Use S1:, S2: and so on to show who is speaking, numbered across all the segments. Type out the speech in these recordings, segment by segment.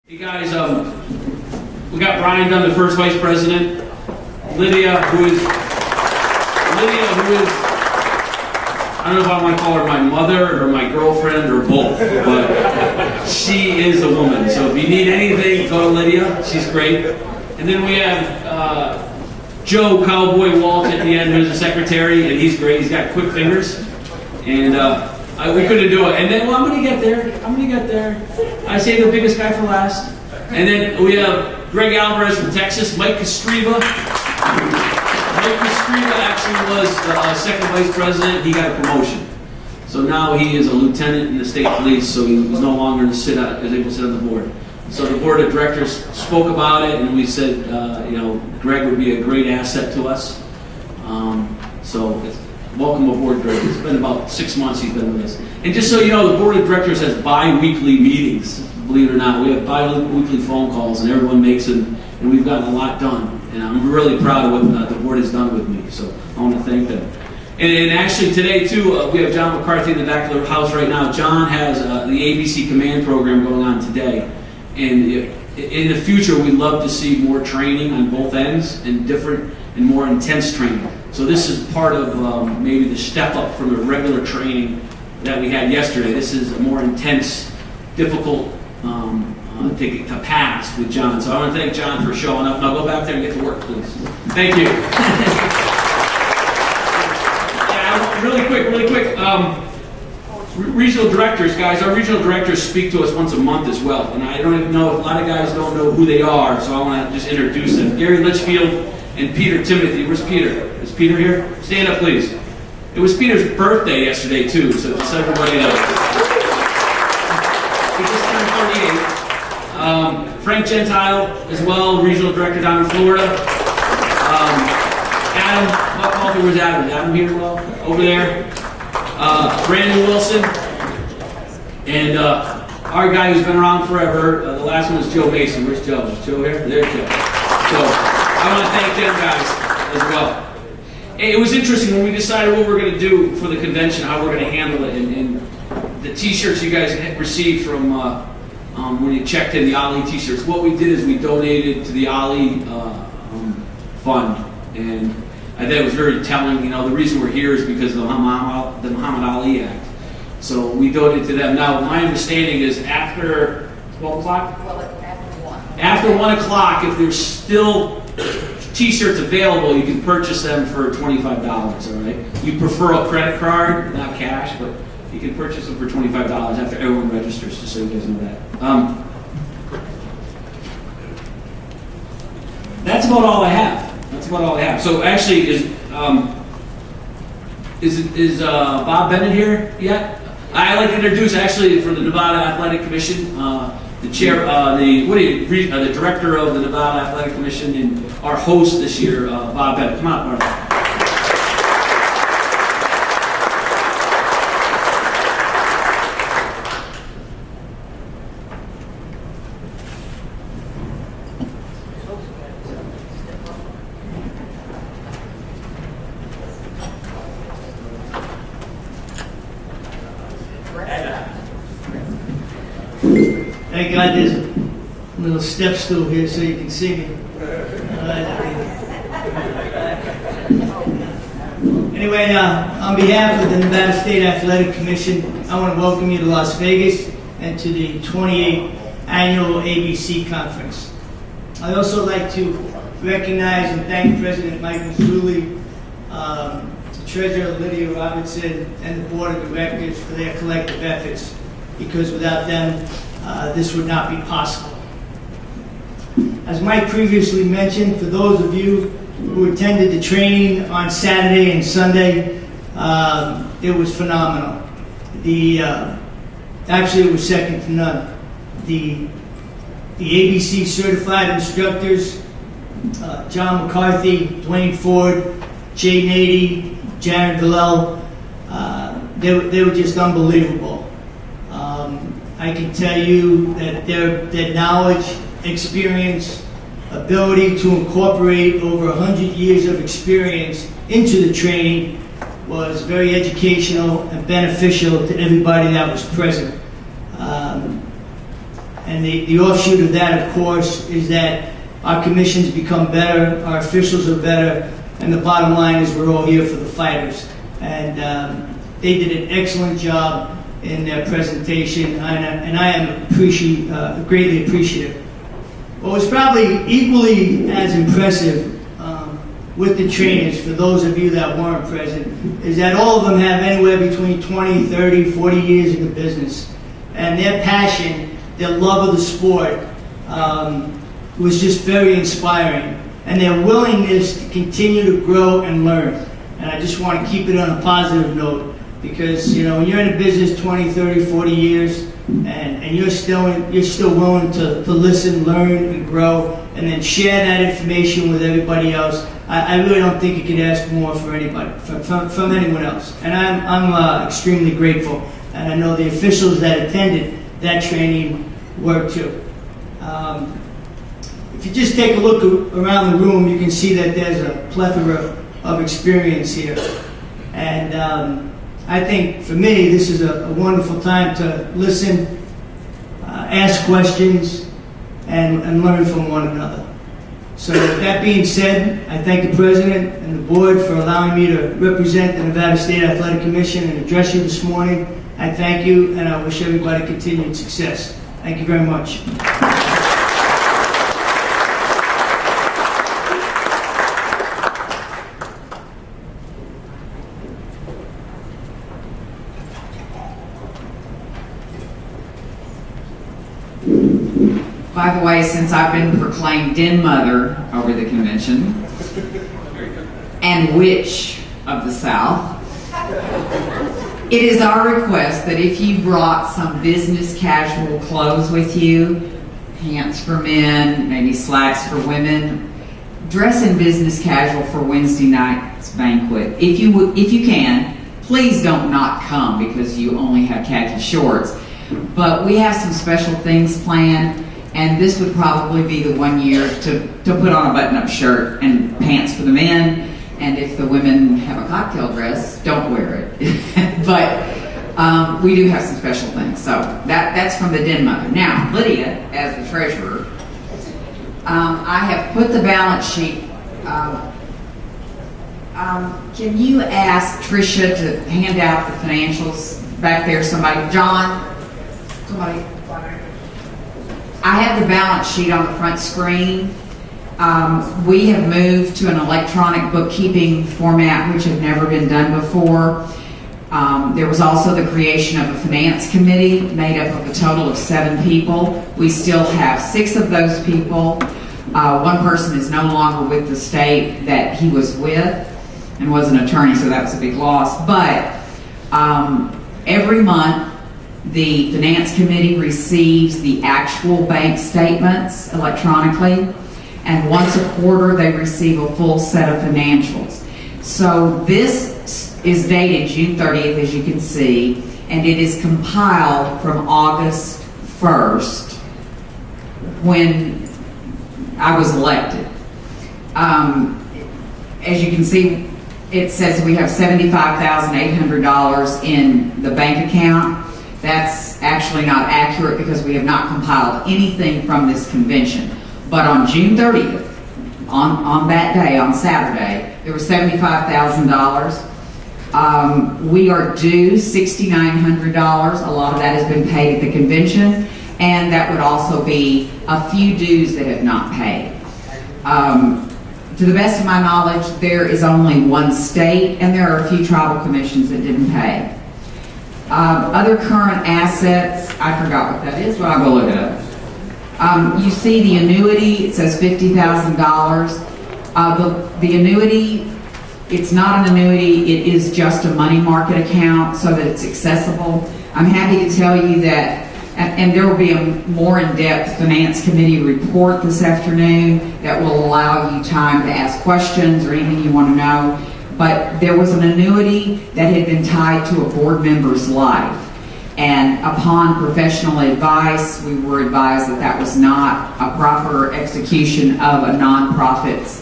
S1: Hey guys, we got Brian done, the first vice president. Lydia, who is, I don't know if I want to call her my mother or my girlfriend or both, but she is a woman. So if you need anything, go to Lydia. She's great. And then we have Joe Cowboy Walsh at the end, who's the secretary, and he's great. He's got quick fingers. And we couldn't do it. And then, well, I'm going to get there. I say the biggest guy for last. And then we have Greg Alvarez from Texas, Mike Castriva. Mike Castriva actually was the second vice president. He got a promotion. So now he is a lieutenant in the state police, so he was no longer able to sit on the board. So the board of directors spoke about it, and we said, Greg would be a great asset to us. Welcome aboard, Greg. It's been about 6 months he's been with us. And just so you know, the board of directors has bi-weekly meetings. Believe it or not, we have bi-weekly phone calls, and everyone makes them, and we've gotten a lot done. And I'm really proud of what the board has done with me, so I want to thank them. And actually today, too, we have John McCarthy in the back of the house right now. John has the ABC Command program going on today. And in the future, we'd love to see more training on both ends and different and more intense training. So this is part of maybe the step up from the regular training that we had yesterday. This is a more intense, difficult to pass with John. So I want to thank John for showing up. Now go back there and get to work, please. Thank you. Really quick. Regional directors, guys. Our regional directors speak to us once a month as well. And I don't even know, a lot of guys don't know who they are, so I want to just introduce them. Gary Litchfield and Peter Timothy. Where's Peter? Is Peter here? Stand up, please. It was Peter's birthday yesterday, too, so just so everybody knows. He just turned 38. Frank Gentile as well, regional director down in Florida. Adam, what coffee was Adam? Is Adam here as well? Over there. Brandon Wilson. And our guy who's been around forever, the last one is Joe Mason. Where's Joe? Is Joe here? There's Joe. So I want to thank them guys as well. It was interesting when we decided what we're going to do for the convention, how we're going to handle it, and the T-shirts you guys received from when you checked in, the Ali T-shirts. What we did is we donated to the Ali fund, and I think it was very telling. You know, the reason we're here is because of the Muhammad Ali Act. So we donated to them. Now, my understanding is after 12 o'clock?
S2: Well, after 1.
S1: After 1 o'clock, if there's still T-shirts available, you can purchase them for $25, all right? You prefer a credit card, not cash, but you can purchase them for $25 after everyone registers, just so you guys know that. That's about all I have. So actually, is Bob Bennett here yet? I'd like to introduce, actually, for the Nevada Athletic Commission, the chair, the director of the Nevada Athletic Commission, and our host this year, Bob Bennett. Come on, Martha.
S3: Thank God there's a little step stool here so you can see me. Anyway, on behalf of the Nevada State Athletic Commission, I want to welcome you to Las Vegas and to the 28th Annual ABC Conference. I'd also like to recognize and thank President Mike Mazzulli, Treasurer Lydia Robertson, and the Board of Directors for their collective efforts, because without them, this would not be possible. As Mike previously mentioned, for those of you who attended the training on Saturday and Sunday, it was phenomenal. Actually, it was second to none. The ABC certified instructors, John McCarthy, Dwayne Ford, Jay Nady, Jared Villel, they were just unbelievable. I can tell you that their knowledge, experience, ability to incorporate over 100 years of experience into the training was very educational and beneficial to everybody that was present. And the offshoot of that, of course, is that our commissions become better, our officials are better, and the bottom line is we're all here for the fighters. And they did an excellent job in their presentation, and I am greatly appreciative. What was probably equally as impressive with the trainers, for those of you that weren't present, is that all of them have anywhere between 20, 30, 40 years in the business. And their passion, their love of the sport was just very inspiring. And their willingness to continue to grow and learn. And I just want to keep it on a positive note, because when you're in a business 20, 30, 40 years, and you're still willing to listen, learn, and grow, and then share that information with everybody else, I really don't think you can ask more for anybody, from anyone else. And I'm extremely grateful, and I know the officials that attended that training were too. If you just take a look around the room, you can see that there's a plethora of experience here. And I think, for me, this is a wonderful time to listen, ask questions, and learn from one another. So with that being said, I thank the President and the Board for allowing me to represent the Nevada State Athletic Commission and address you this morning. I thank you, and I wish everybody continued success. Thank you very much.
S2: By the way, since I've been proclaimed Den Mother over the convention and Witch of the South, it is our request that if you brought some business casual clothes with you, pants for men, maybe slacks for women, dress in business casual for Wednesday night's banquet. If you can, please don't not come because you only have khaki shorts. But we have some special things planned. And this would probably be the one year to put on a button-up shirt and pants for the men. And if the women have a cocktail dress, don't wear it. But we do have some special things. So that's from the Den Mother. Now, Lydia, as the treasurer, I have put the balance sheet. Can you ask Tricia to hand out the financials back there? Somebody, John, somebody. I have the balance sheet on the front screen. We have moved to an electronic bookkeeping format, which had never been done before. There was also the creation of a finance committee made up of a total of 7 people. We still have 6 of those people. One person is no longer with the state that he was with and was an attorney, so that was a big loss. But every month, the Finance Committee receives the actual bank statements electronically, and once a quarter they receive a full set of financials. So this is dated June 30th, as you can see, and it is compiled from August 1st, when I was elected. As you can see, it says we have $75,800 in the bank account. That's actually not accurate because we have not compiled anything from this convention. But on June 30th, on that day, on Saturday, there was $75,000. We are due $6,900. A lot of that has been paid at the convention, and that would also be a few dues that have not paid. To the best of my knowledge, there is only one state, and there are a few tribal commissions that didn't pay. Other current assets, I forgot what that is, but I'll go look it up. You see the annuity, it says $50,000. The annuity, it's not an annuity, it is just a money market account so that it's accessible. I'm happy to tell you that, and there will be a more in-depth Finance Committee report this afternoon that will allow you time to ask questions or anything you want to know. But there was an annuity that had been tied to a board member's life. And upon professional advice, we were advised that that was not a proper execution of a nonprofit's,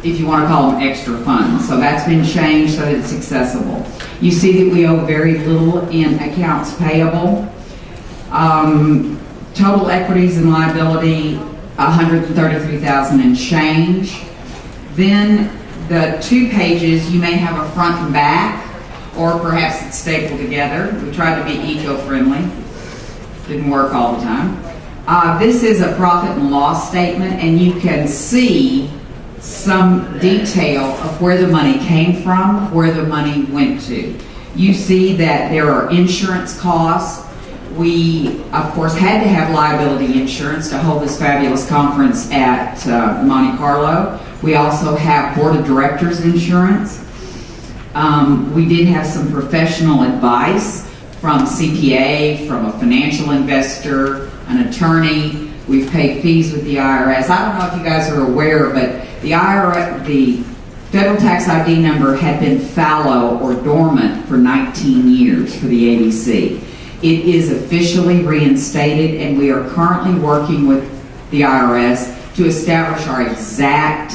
S2: if you want to call them, extra funds. So that's been changed so that it's accessible. You see that we owe very little in accounts payable. total equities and liability, 133,000 and change. Then the 2 pages, you may have a front and back, or perhaps it's stapled together. We tried to be eco-friendly. Didn't work all the time. This is a profit and loss statement, and you can see some detail of where the money came from, where the money went to. You see that there are insurance costs. We, of course, had to have liability insurance to hold this fabulous conference at Monte Carlo. We also have board of directors insurance. We did have some professional advice from CPA, from a financial investor, an attorney. We've paid fees with the IRS. I don't know if you guys are aware, but the IRS, the federal tax ID number had been fallow or dormant for 19 years for the ABC. It is officially reinstated, and we are currently working with the IRS to establish our exact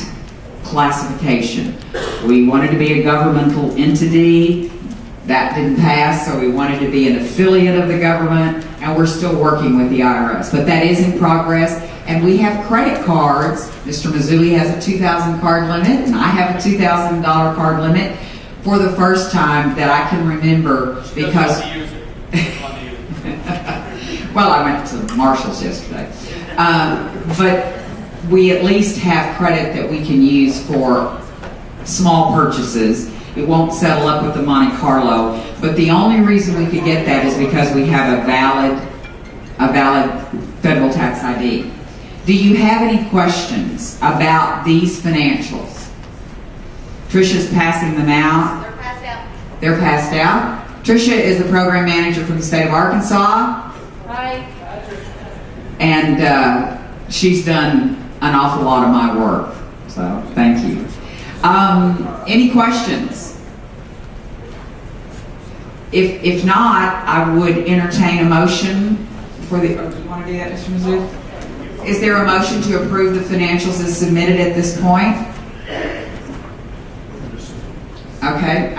S2: classification. We wanted to be a governmental entity. That didn't pass, so we wanted to be an affiliate of the government, and we're still working with the IRS. But that is in progress, and we have credit cards. Mr. Mazzulli has a $2,000 card limit, and I have a $2,000 card limit for the first time that I can remember because... Well, I went to Marshall's yesterday. But we at least have credit that we can use for small purchases. It won't settle up with the Monte Carlo. But the only reason we could get that is because we have a valid federal tax ID. Do you have any questions about these financials? Trisha's passing them out.
S4: They're passed out.
S2: They're passed out. Trisha is the program manager from the state of Arkansas.
S4: Hi.
S2: And she's done an awful lot of my work. So thank you. Any questions? If not, I would entertain a motion for the... Oh, do you want to do that, Mr. Mizzou? Is there a motion to approve the financials as submitted at this point? Okay.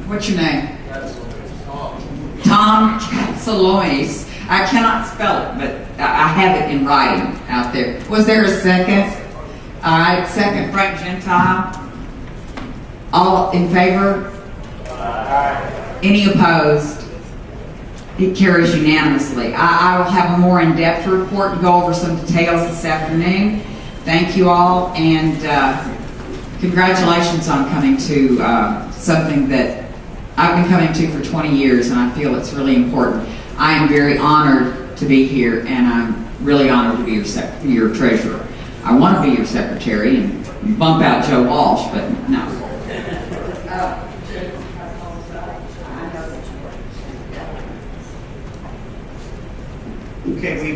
S2: What's your name? Tom Katsalois. I cannot spell it, but I have it in writing out there. Was there a second? All right, second, Frank Gentile. All in favor? Aye. Any opposed? It carries unanimously. I will have a more in-depth report and go over some details this afternoon. Thank you all, and congratulations on coming to something that I've been coming to for 20 years, and I feel it's really important. I am very honored to be here, and I'm really honored to be your treasurer. I want to be your secretary and bump out Joe Walsh, but no.
S5: Okay,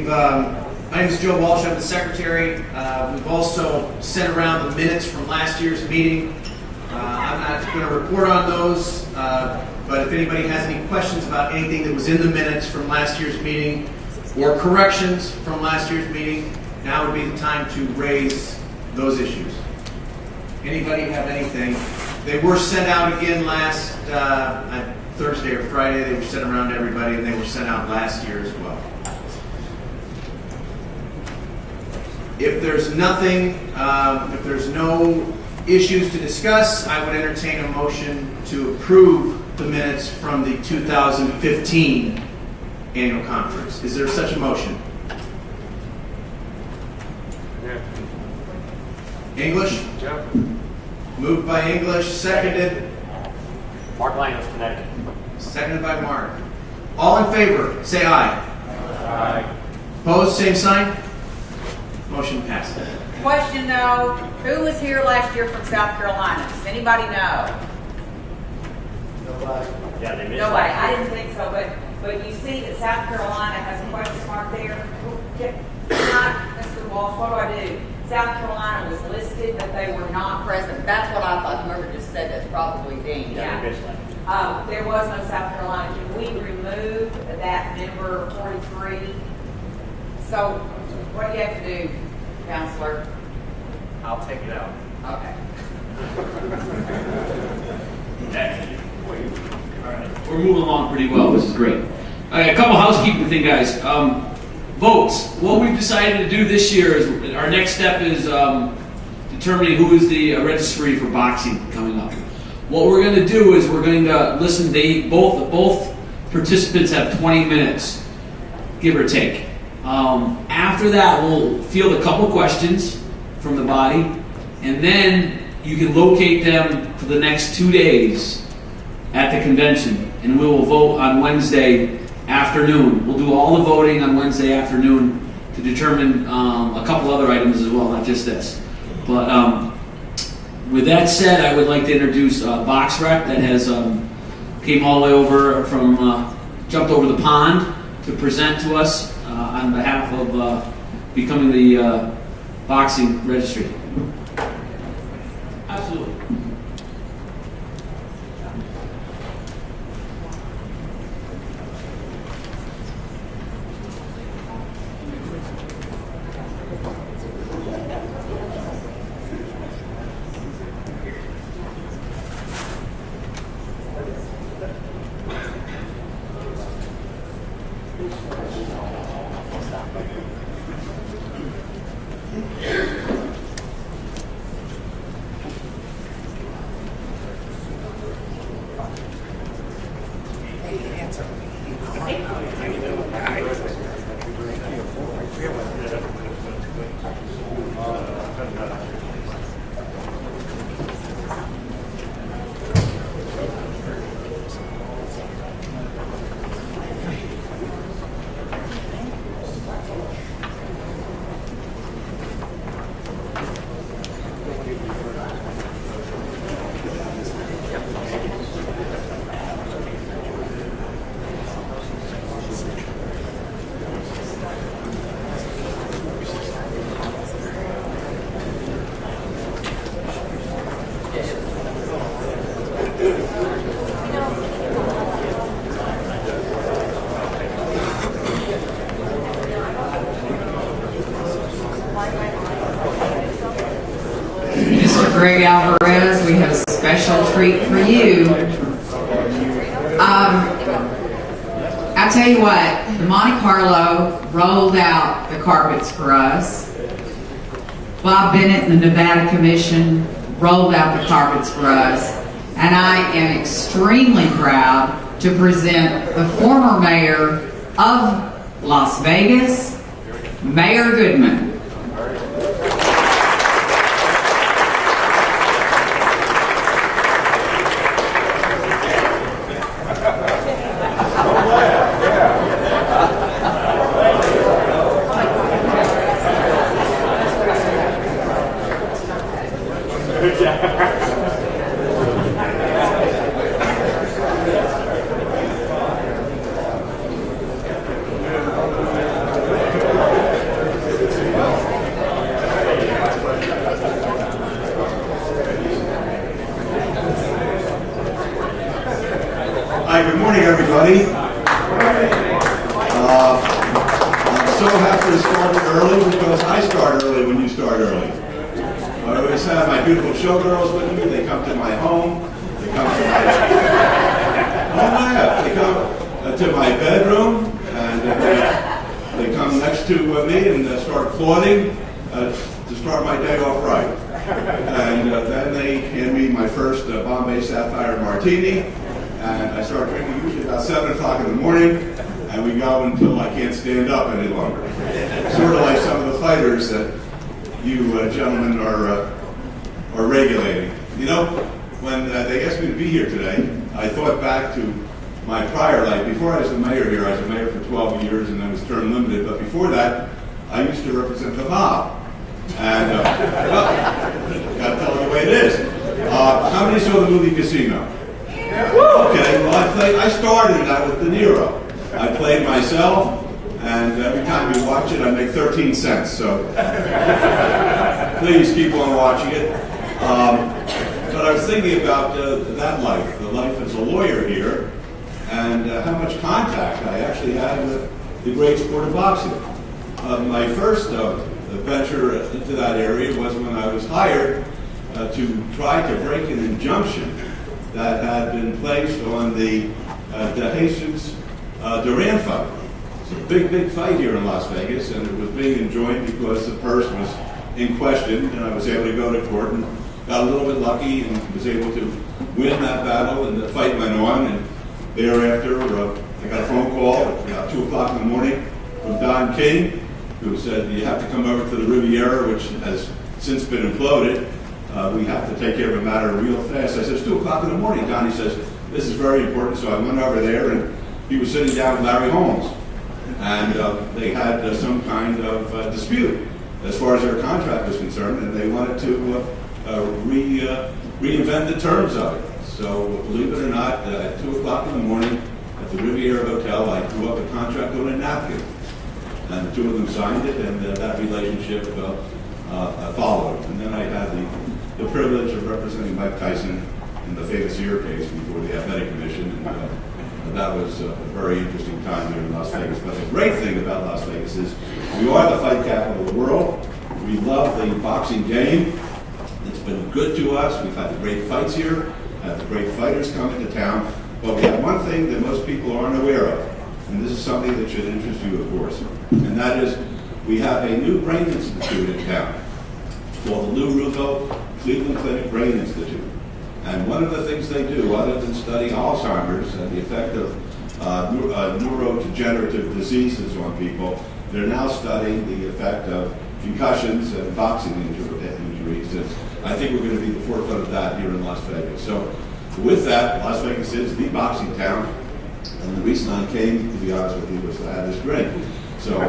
S5: my name is Joe Walsh, I'm the secretary. We've also sent around the minutes from last year's meeting. I'm not going to report on those, but if anybody has any questions about anything that was in the minutes from last year's meeting or corrections from last year's meeting, now would be the time to raise those issues. Anybody have anything? They were sent out again last Thursday or Friday. They were sent around to everybody, and they were sent out last year as well. If there's nothing, if there's no issues to discuss, I would entertain a motion to approve the minutes from the 2015 annual conference. Is there such a motion? English?
S6: Joe.
S5: Moved by English, seconded.
S6: Mark Langos, Connecticut.
S5: Seconded by Mark. All in favor, say aye.
S6: Aye.
S5: Opposed, same sign. Motion passes.
S4: Question though, who was here last year from South Carolina? Does anybody know?
S6: Yeah, they missed
S4: Nobody.
S6: that.
S4: I didn't think so, but you see that South Carolina has a question mark there. Mr. Walsh, what do I do? South Carolina was listed, but they were not present. That's what I thought. Whoever just said that's probably Dean.
S6: Yeah, they missed that.
S4: There was no South Carolina. Can we remove that member 43? So, what do you have to do, Counselor?
S6: I'll take it out.
S4: Okay.
S1: We're moving along pretty well. This is great. A couple housekeeping thing, guys. votes. What we've decided to do this year is our next step is determining who is the registry for boxing coming up. What we're going to do is we're going to listen to both participants have 20 minutes, give or take. After that, we'll field a couple questions from the body, and then you can locate them for the next 2 days at the convention, and we will vote on Wednesday afternoon. We'll do all the voting on Wednesday afternoon to determine a couple other items as well, not just this. But with that said, I would like to introduce Box Rec that has came all the way over from jumped over the pond to present to us on behalf of becoming the boxing registry. Absolutely.
S2: Greg Alvarez, we have a special treat for you. I tell you what, Monte Carlo rolled out the carpets for us. Bob Bennett and the Nevada Commission rolled out the carpets for us. And I am extremely proud to present the former mayor of Las Vegas, Mayor Goodman.
S7: Hi, good morning, everybody. I'm so happy to start early because I start early when you start early. I always have my beautiful showgirls with me. They come to my home. They come to my They come to my bedroom, and they come next to me and start applauding to start my day off right. And then they hand me my first Bombay Sapphire Martini. And I start drinking usually about 7 o'clock in the morning, and we go until I can't stand up any longer. Sort of like some of the fighters that you gentlemen are regulating. You know, when they asked me to be here today, I thought back to my prior life. Before I was the mayor here, I was the mayor for 12 years, and I was term limited. But before that, I used to represent the mob. And, well, gotta tell you the way it is. How many saw the movie Casino? Okay, well I started that with De Niro. I played myself, and every time you watch it, I make 13 cents. So please keep on watching it. But I was thinking about that life, the life as a lawyer here, and how much contact I actually had with the great sport of boxing. My first venture into that area was when I was hired to try to break an injunction that had been placed on the De Jesus Duran fight. It's a big, big fight here in Las Vegas, and it was being enjoined because the purse was in question, and I was able to go to court and got a little bit lucky and was able to win that battle, and the fight went on, and thereafter I got a phone call at about 2 o'clock in the morning from Don King, who said, you have to come over to the Riviera, which has since been imploded. We have to take care of a matter real fast. I said, it's 2 o'clock in the morning, Don. He says, this is very important. So I went over there, and he was sitting down with Larry Holmes. And they had some kind of dispute as far as their contract was concerned, and they wanted to reinvent the terms of it. So believe it or not, at 2 o'clock in the morning at the Riviera Hotel, I drew up a contract on a napkin. And the two of them signed it, and that relationship followed. And then I had the privilege of representing Mike Tyson in the famous ear case before the Athletic Commission. And that was a very interesting time here in Las Vegas. But the great thing about Las Vegas is we are the fight capital of the world. We love the boxing game. It's been good to us. We've had the great fights here, had the great fighters come into town. But we have one thing that most people aren't aware of, and this is something that should interest you, of course, and that is we have a new brain institute in town called the Lou Ruvo Cleveland Clinic Brain Institute. And one of the things they do, other than studying Alzheimer's and the effect of neurodegenerative diseases on people, they're now studying the effect of concussions and boxing injuries. And I think we're going to be the forefront of that here in Las Vegas. So with that, Las Vegas is the boxing town. And the reason I came, to be honest with you, was to have this drink. So I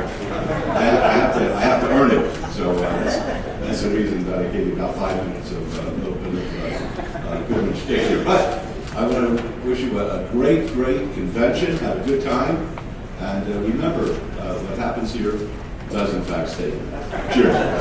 S7: have to earn it. So that's the reason that I gave you about 5 minutes of a little bit of good mistake here. But I want to wish you a great, great convention. Have a good time. And remember, what happens here does in fact stay. Cheers.